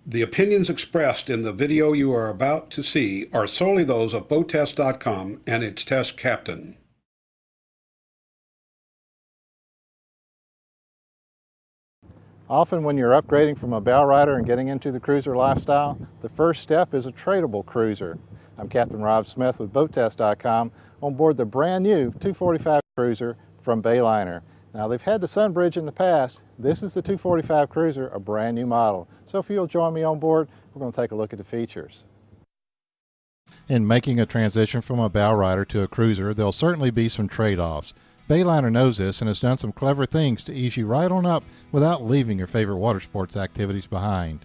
The opinions expressed in the video you are about to see are solely those of BoatTest.com and its test captain. Often when you're upgrading from a bow rider and getting into the cruiser lifestyle, the first step is a tradable cruiser. I'm Captain Rob Smith with BoatTest.com on board the brand new 245 cruiser from Bayliner. Now they've had the Sunbridge in the past. This is the 245 cruiser, a brand new model. So if you'll join me on board, we're going to take a look at the features. In making a transition from a bow rider to a cruiser, there'll certainly be some trade-offs. Bayliner knows this and has done some clever things to ease you right on up without leaving your favorite water sports activities behind.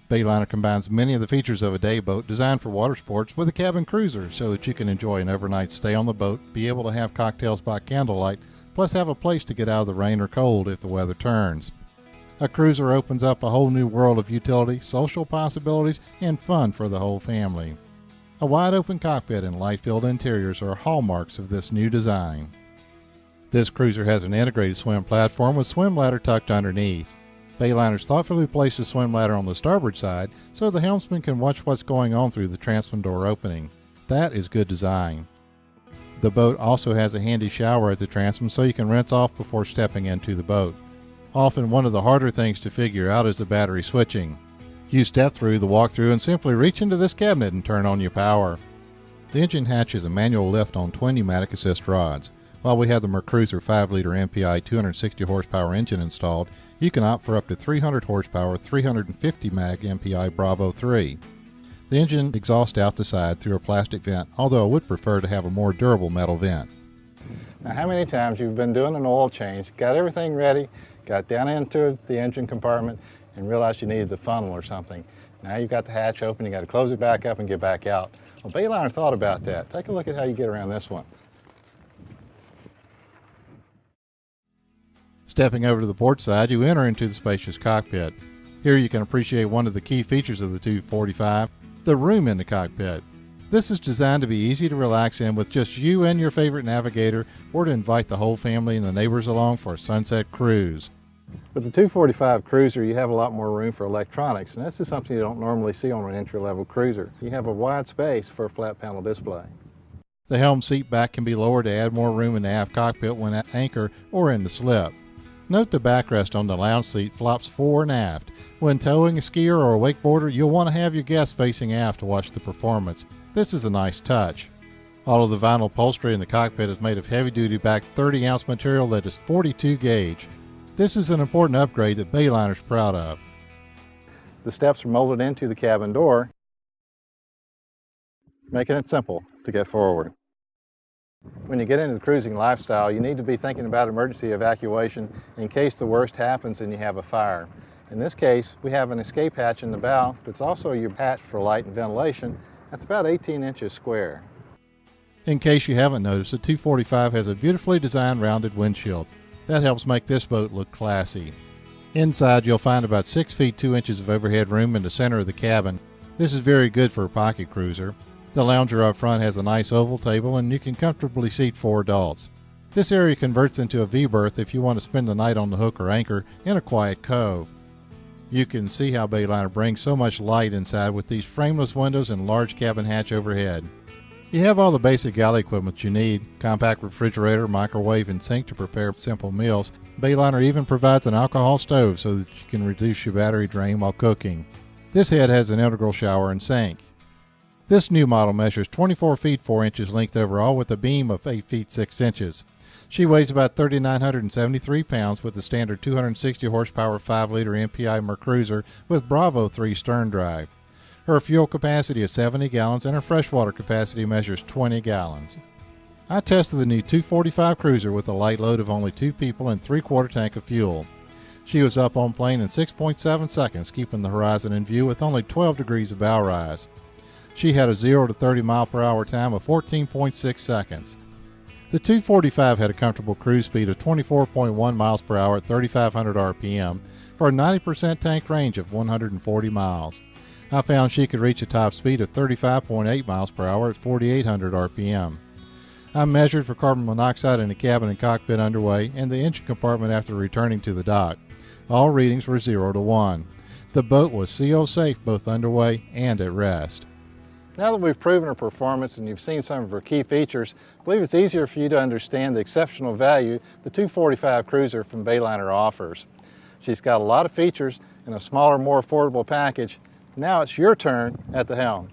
Bayliner combines many of the features of a day boat designed for water sports with a cabin cruiser so that you can enjoy an overnight stay on the boat, be able to have cocktails by candlelight, plus have a place to get out of the rain or cold if the weather turns. A cruiser opens up a whole new world of utility, social possibilities, and fun for the whole family. A wide open cockpit and light-filled interiors are hallmarks of this new design. This cruiser has an integrated swim platform with swim ladder tucked underneath. Bayliner's thoughtfully placed a swim ladder on the starboard side so the helmsman can watch what's going on through the transom door opening. That is good design. The boat also has a handy shower at the transom so you can rinse off before stepping into the boat. Often one of the harder things to figure out is the battery switching. You step through the walkthrough and simply reach into this cabinet and turn on your power. The engine hatch is a manual lift on twin pneumatic assist rods. While we have the MerCruiser 5-liter MPI 260 horsepower engine installed, you can opt for up to 300 horsepower 350 mag MPI Bravo 3. The engine exhausts out the side through a plastic vent, although I would prefer to have a more durable metal vent. Now, how many times you've been doing an oil change, got everything ready, got down into the engine compartment, and realized you needed the funnel or something. Now you've got the hatch open, you got to close it back up and get back out. Well, Bayliner thought about that. Take a look at how you get around this one. Stepping over to the port side, you enter into the spacious cockpit. Here you can appreciate one of the key features of the 245, the room in the cockpit. This is designed to be easy to relax in with just you and your favorite navigator, or to invite the whole family and the neighbors along for a sunset cruise. With the 245 cruiser, you have a lot more room for electronics, and this is something you don't normally see on an entry-level cruiser. You have a wide space for a flat panel display. The helm seat back can be lowered to add more room in the aft cockpit when at anchor or in the slip. Note the backrest on the lounge seat flops fore and aft. When towing a skier or a wakeboarder, you'll want to have your guests facing aft to watch the performance. This is a nice touch. All of the vinyl upholstery in the cockpit is made of heavy-duty back 30-ounce material that is 42 gauge. This is an important upgrade that Bayliner's proud of. The steps are molded into the cabin door, making it simple to get forward. When you get into the cruising lifestyle, you need to be thinking about emergency evacuation in case the worst happens and you have a fire. In this case, we have an escape hatch in the bow that's also your hatch for light and ventilation. That's about 18 inches square. In case you haven't noticed, the 245 has a beautifully designed rounded windshield. That helps make this boat look classy. Inside, you'll find about 6 feet 2 inches of overhead room in the center of the cabin. This is very good for a pocket cruiser. The lounger up front has a nice oval table and you can comfortably seat 4 adults. This area converts into a V-berth if you want to spend the night on the hook or anchor in a quiet cove. You can see how Bayliner brings so much light inside with these frameless windows and large cabin hatch overhead. You have all the basic galley equipment you need: compact refrigerator, microwave, and sink to prepare simple meals. Bayliner even provides an alcohol stove so that you can reduce your battery drain while cooking. This head has an integral shower and sink. This new model measures 24 feet 4 inches length overall with a beam of 8 feet 6 inches. She weighs about 3,973 pounds with the standard 260 horsepower 5-liter MPI MerCruiser with Bravo 3 stern drive. Her fuel capacity is 70 gallons and her freshwater capacity measures 20 gallons. I tested the new 245 cruiser with a light load of only 2 people and 3/4 tank of fuel. She was up on plane in 6.7 seconds, keeping the horizon in view with only 12 degrees of bow rise. She had a 0 to 30 mile per hour time of 14.6 seconds. The 245 had a comfortable cruise speed of 24.1 miles per hour at 3,500 RPM for a 90% tank range of 140 miles. I found she could reach a top speed of 35.8 miles per hour at 4,800 RPM. I measured for carbon monoxide in the cabin and cockpit underway and the engine compartment after returning to the dock. All readings were 0 to 1. The boat was seal safe both underway and at rest. Now that we've proven her performance and you've seen some of her key features, I believe it's easier for you to understand the exceptional value the 245 Cruiser from Bayliner offers. She's got a lot of features in a smaller, more affordable package. Now it's your turn at the helm.